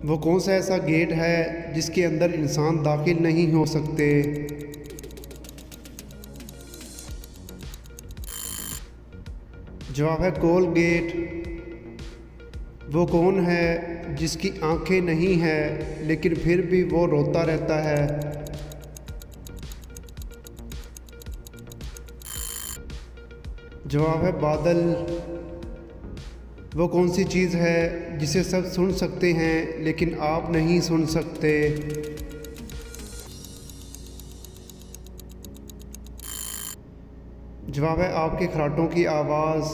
वो कौन सा ऐसा गेट है जिसके अंदर इंसान दाखिल नहीं हो सकते? जवाब है कोलगेट। वो कौन है जिसकी आंखें नहीं हैं लेकिन फिर भी वो रोता रहता है? जवाब है बादल। वो कौन सी चीज़ है जिसे सब सुन सकते हैं लेकिन आप नहीं सुन सकते? जवाब है आपके खराटों की आवाज़।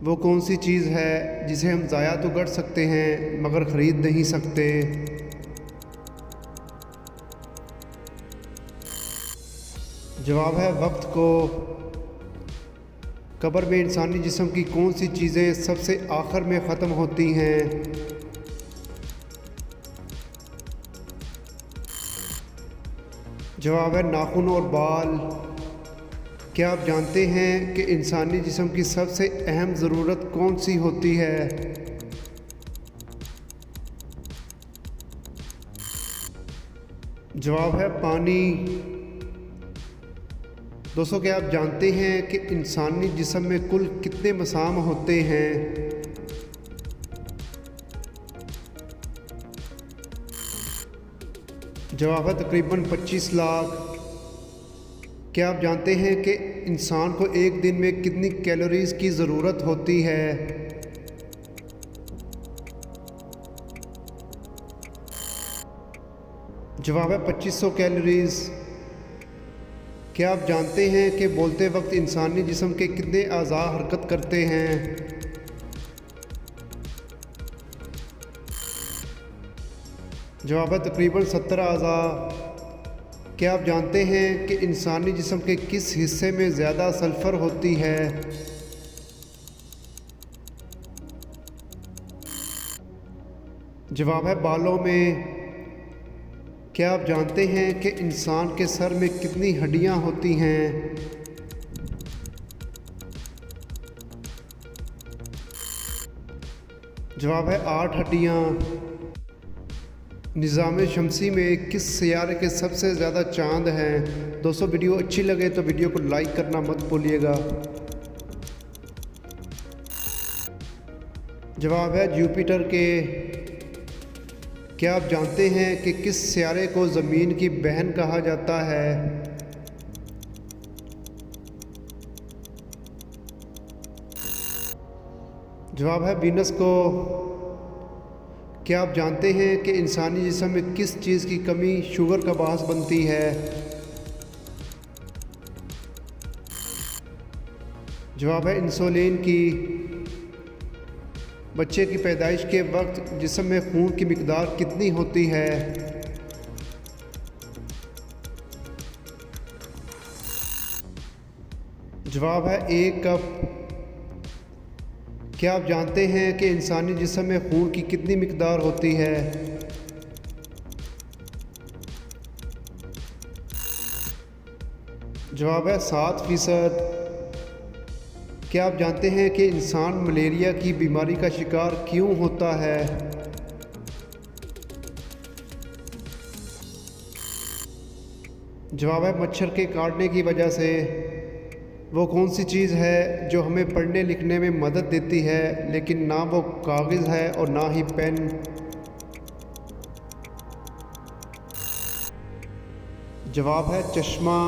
वो कौन सी चीज़ है जिसे हम ज़ाया तो कर सकते हैं मगर ख़रीद नहीं सकते? जवाब है वक्त को। कब्र में इंसानी जिस्म की कौन सी चीज़ें सबसे आखिर में ख़त्म होती हैं? जवाब है नाखून और बाल। क्या आप जानते हैं कि इंसानी जिस्म की सबसे अहम ज़रूरत कौन सी होती है? जवाब है पानी। दोस्तों, क्या आप जानते हैं कि इंसानी जिस्म में कुल कितने मसाम होते हैं? जवाब है तकरीबन 25 लाख। क्या आप जानते हैं कि इंसान को एक दिन में कितनी कैलोरीज़ की ज़रूरत होती है? जवाब है 2500 कैलोरीज़। क्या आप जानते हैं कि बोलते वक्त इंसानी जिस्म के कितने अज़ा हरकत करते हैं? जवाब है तकरीबन 70 अज़ा। क्या आप जानते हैं कि इंसानी जिस्म के किस हिस्से में ज़्यादा सल्फ़र होती है? जवाब है बालों में। क्या आप जानते हैं कि इंसान के सर में कितनी हड्डियां होती हैं? जवाब है 8 हड्डियां। निज़ाम शमसी में किस सियारे के सबसे ज़्यादा चांद हैं? दोस्तों, वीडियो अच्छी लगे तो वीडियो को लाइक करना मत भूलिएगा। जवाब है जुपिटर के। क्या आप जानते हैं कि किस सियारे को ज़मीन की बहन कहा जाता है? जवाब है वीनस को। क्या आप जानते हैं कि इंसानी जिस्म में किस चीज़ की कमी शुगर का बायस बनती है? जवाब है इंसुलिन की। बच्चे की पैदाइश के वक्त जिस्म में खून की मिकदार कितनी होती है? जवाब है 1 कप। क्या आप जानते हैं कि इंसानी जिस्म में खून की कितनी मिकदार होती है? जवाब है 7%। क्या आप जानते हैं कि इंसान मलेरिया की बीमारी का शिकार क्यों होता है? जवाब है मच्छर के काटने की वजह से। वो कौन सी चीज़ है जो हमें पढ़ने लिखने में मदद देती है लेकिन ना वो कागज़ है और ना ही पेन? जवाब है चश्मा।